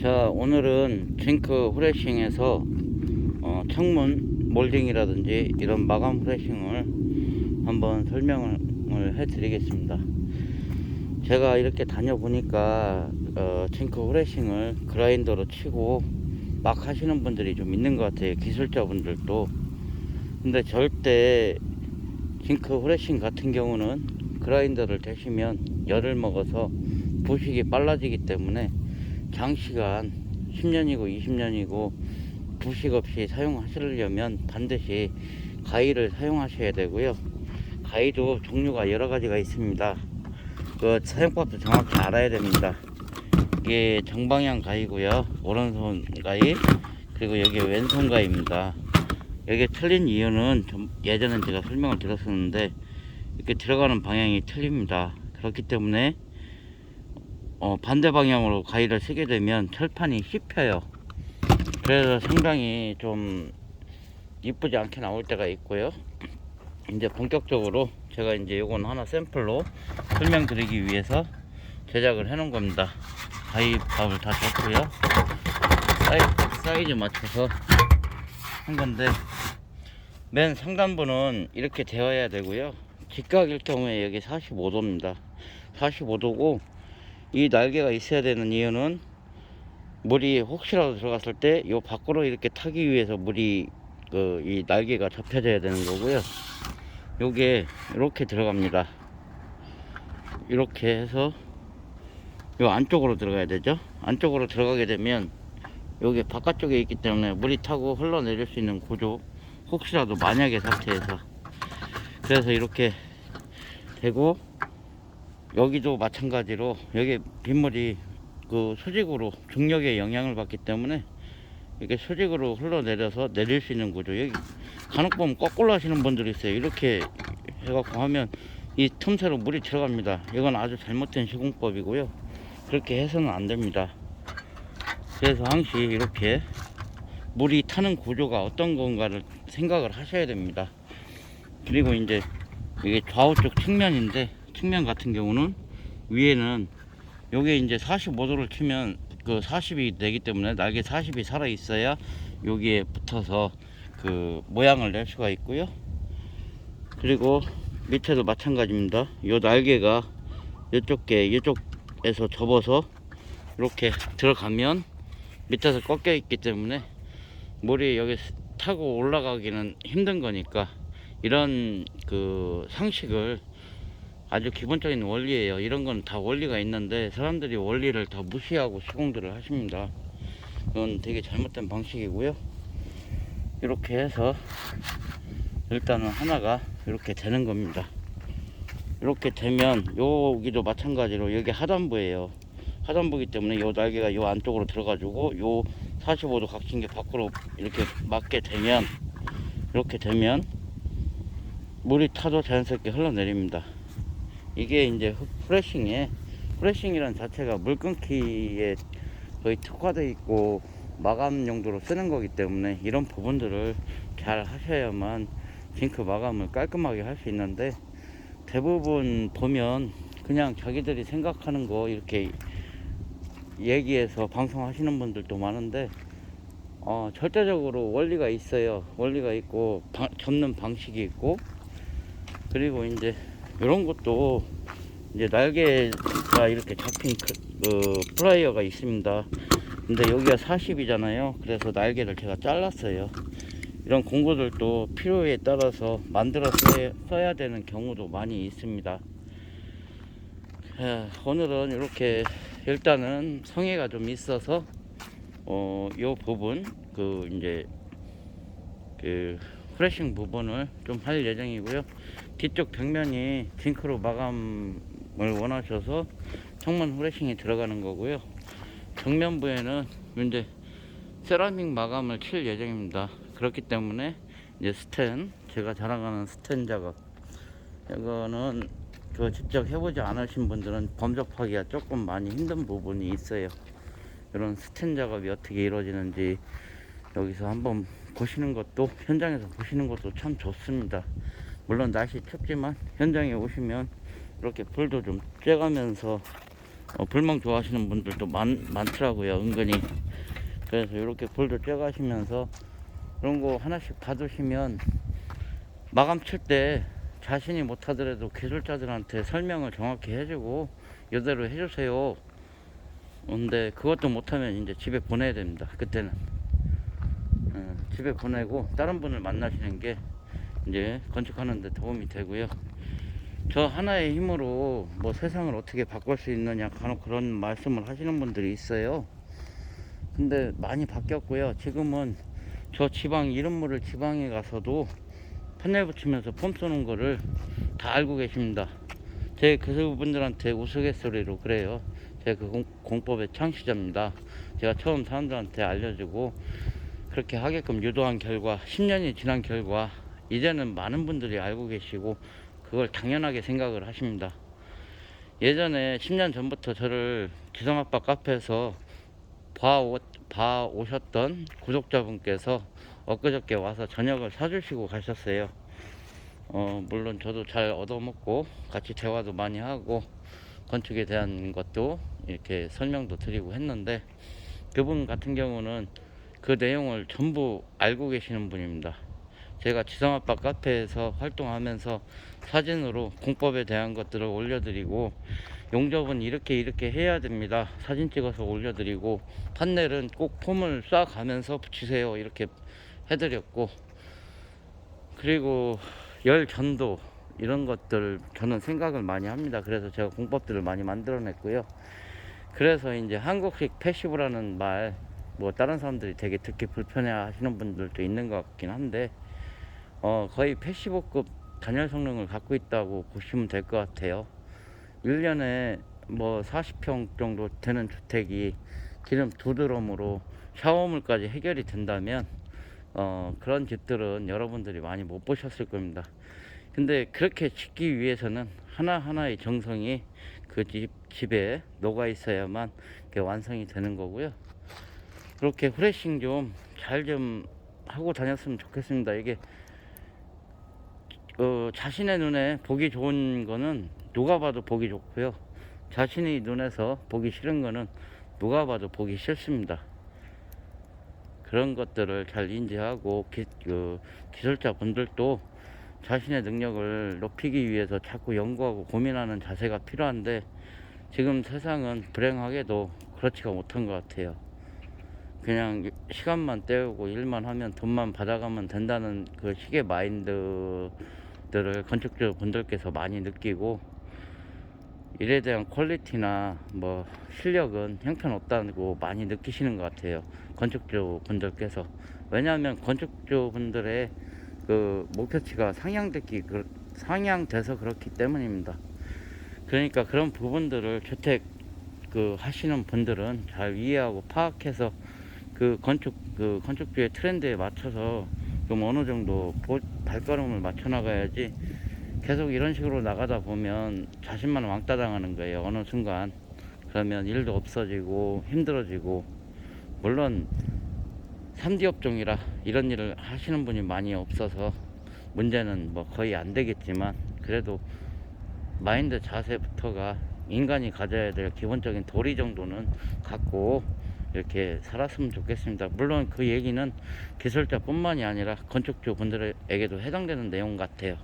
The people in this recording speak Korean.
자, 오늘은 징크 후레싱에서 창문 몰딩이라든지 이런 마감 후레싱을 한번 설명을 해 드리겠습니다. 제가 이렇게 다녀보니까 징크 후레싱을 그라인더로 치고 막 하시는 분들이 좀 있는 것 같아요, 기술자분들도. 근데 절대 징크 후레싱 같은 경우는 그라인더를 대시면 열을 먹어서 부식이 빨라지기 때문에 장시간 10년이고 20년이고 부식 없이 사용하시려면 반드시 가위를 사용하셔야 되고요. 가위도 종류가 여러 가지가 있습니다. 그 사용법도 정확히 알아야 됩니다. 이게 정방향 가위고요, 오른손 가위, 그리고 여기 왼손 가위입니다. 여기 틀린 이유는 예전에 제가 설명을 드렸었는데 이렇게 들어가는 방향이 틀립니다. 그렇기 때문에 반대 방향으로 가위를 쓰게 되면 철판이 씹혀요. 그래서 상당히 좀 이쁘지 않게 나올 때가 있고요. 이제 본격적으로 제가 이제 요건 하나 샘플로 설명드리기 위해서 제작을 해 놓은 겁니다. 가위밥을 다 줬고요, 사이즈 맞춰서 한 건데, 맨 상단부는 이렇게 되어야 되고요. 직각일 경우에 여기 45도입니다 45도고 이 날개가 있어야 되는 이유는 물이 혹시라도 들어갔을 때 요 밖으로 이렇게 타기 위해서 물이 이 날개가 접혀져야 되는 거고요. 요게 이렇게 들어갑니다. 이렇게 해서 요 안쪽으로 들어가야 되죠. 안쪽으로 들어가게 되면 요게 바깥쪽에 있기 때문에 물이 타고 흘러내릴 수 있는 구조, 혹시라도 만약의 상태에서. 그래서 이렇게 되고, 여기도 마찬가지로 여기 빗물이 그 수직으로 중력의 영향을 받기 때문에 이렇게 수직으로 흘러내려서 내릴 수 있는 구조. 여기 간혹 보면 거꾸로 하시는 분들이 있어요. 이렇게 해갖고 하면 이 틈새로 물이 들어갑니다. 이건 아주 잘못된 시공법이고요, 그렇게 해서는 안 됩니다. 그래서 항시 이렇게 물이 타는 구조가 어떤 건가를 생각을 하셔야 됩니다. 그리고 이제 이게 좌우쪽 측면인데, 측면 같은 경우는 위에는 요게 이제 45도를 치면 그 40이 되기 때문에 날개 40이 살아 있어야 여기에 붙어서 그 모양을 낼 수가 있고요. 그리고 밑에도 마찬가지입니다. 요 날개가 이쪽에서 접어서 이렇게 들어가면 밑에서 꺾여 있기 때문에 물이 여기 타고 올라가기는 힘든 거니까, 이런 그 상식을, 아주 기본적인 원리예요. 이런 건 다 원리가 있는데 사람들이 원리를 다 무시하고 시공들을 하십니다. 그건 되게 잘못된 방식이고요. 이렇게 해서 일단은 하나가 이렇게 되는 겁니다. 이렇게 되면 여기도 마찬가지로 여기 하단부예요. 하단부기 때문에 요 날개가 요 안쪽으로 들어가지고 요 45도 각진기 밖으로 이렇게 맞게 되면, 이렇게 되면 물이 타도 자연스럽게 흘러내립니다. 이게 이제 후레싱이란 자체가 물 끊기에 거의 특화되어 있고 마감 용도로 쓰는 거기 때문에 이런 부분들을 잘 하셔야만 징크 마감을 깔끔하게 할 수 있는데, 대부분 보면 그냥 자기들이 생각하는 거 이렇게 얘기해서 방송하시는 분들도 많은데, 절대적으로 원리가 있어요. 원리가 있고 접는 방식이 있고, 그리고 이제 이런 것도 이제 날개가 이렇게 잡힌 플라이어가 있습니다. 근데 여기가 40이잖아요 그래서 날개를 제가 잘랐어요. 이런 공구들도 필요에 따라서 만들어 써야 되는 경우도 많이 있습니다. 오늘은 이렇게 일단은 성의가 좀 있어서 요 부분 이제 후레싱 부분을 좀 할 예정이고요. 뒤쪽 벽면이 징크로 마감을 원하셔서 창문 후레싱이 들어가는 거고요. 정면부에는 이제 세라믹 마감을 칠 예정입니다. 그렇기 때문에 이제 제가 자랑하는 스텐 작업, 이거는 직접 해보지 않으신 분들은 범접하기가 조금 많이 힘든 부분이 있어요. 이런 스텐 작업이 어떻게 이루어지는지 여기서 한번 보시는 것도, 현장에서 보시는 것도 참 좋습니다. 물론 날씨 춥지만 현장에 오시면 이렇게 불도 좀 쬐가면서 불멍 좋아하시는 분들도 많더라고요, 은근히. 그래서 이렇게 볼도 쬐가시면서 이런 거 하나씩 봐두시면 마감 칠 때 자신이 못하더라도 기술자들한테 설명을 정확히 해주고 이대로 해주세요. 근데 그것도 못하면 이제 집에 보내야 됩니다. 그때는 집에 보내고 다른 분을 만나시는 게 이제 건축하는 데 도움이 되고요. 저 하나의 힘으로 뭐 세상을 어떻게 바꿀 수 있느냐 간혹 그런 말씀을 하시는 분들이 있어요. 근데 많이 바뀌었고요. 지금은 저 지방 이름 모를 지방에 가서도 판넬 붙이면서 폼 쏘는 거를 다 알고 계십니다. 제 그분들한테 우스갯소리로 그래요. 제가 그 공법의 창시자입니다. 제가 처음 사람들한테 알려주고 그렇게 하게끔 유도한 결과 10년이 지난 결과 이제는 많은 분들이 알고 계시고 그걸 당연하게 생각을 하십니다. 예전에 10년 전부터 저를 기성아빠 카페에서 봐오셨던 구독자분께서 엊그저께 와서 저녁을 사주시고 가셨어요. 물론 저도 잘 얻어먹고 같이 대화도 많이 하고 건축에 대한 것도 이렇게 설명도 드리고 했는데 그분 같은 경우는 그 내용을 전부 알고 계시는 분입니다. 제가 지성아빠 카페에서 활동하면서 사진으로 공법에 대한 것들을 올려드리고 용접은 이렇게 해야 됩니다. 사진 찍어서 올려드리고 판넬은 꼭 폼을 쏴가면서 붙이세요. 이렇게 해드렸고 그리고 열 전도 이런 것들 저는 생각을 많이 합니다. 그래서 제가 공법들을 많이 만들어냈고요. 그래서 이제 한국식 패시브라는 말 뭐 다른 사람들이 되게 듣기 불편해 하시는 분들도 있는 것 같긴 한데 거의 패시브급 단열 성능을 갖고 있다고 보시면 될 것 같아요. 1년에 뭐 40평 정도 되는 주택이 기름 2드럼으로 샤워물까지 해결이 된다면 그런 집들은 여러분들이 많이 못 보셨을 겁니다. 근데 그렇게 짓기 위해서는 하나하나의 정성이 그 집에 녹아 있어야만 완성이 되는 거고요. 그렇게 후레싱 좀 잘 좀 하고 다녔으면 좋겠습니다. 이게 자신의 눈에 보기 좋은 거는 누가 봐도 보기 좋고요. 자신의 눈에서 보기 싫은 거는 누가 봐도 보기 싫습니다. 그런 것들을 잘 인지하고 기술자 분들도 자신의 능력을 높이기 위해서 자꾸 연구하고 고민하는 자세가 필요한데 지금 세상은 불행하게도 그렇지가 못한 것 같아요. 그냥 시간만 때우고 일만 하면 돈만 받아가면 된다는 그 식의 마인드들을 건축주 분들께서 많이 느끼고 일에 대한 퀄리티나 뭐 실력은 형편없다고 많이 느끼시는 것 같아요. 건축주 분들께서. 왜냐하면 건축주 분들의 그 목표치가 상향돼서 그렇기 때문입니다. 그러니까 그런 부분들을 주택 하시는 분들은 잘 이해하고 파악해서 건축주의 트렌드에 맞춰서 좀 어느 정도 발걸음을 맞춰 나가야지 계속 이런 식으로 나가다 보면 자신만 왕따 당하는 거예요. 어느 순간. 그러면 일도 없어지고 힘들어지고 물론 3D 업종이라 이런 일을 하시는 분이 많이 없어서 문제는 뭐 거의 안 되겠지만 그래도 마인드 자세부터가 인간이 가져야 될 기본적인 도리 정도는 갖고 이렇게 살았으면 좋겠습니다. 물론 그 얘기는 기술자 뿐만이 아니라 건축주 분들에게도 해당되는 내용 같아요.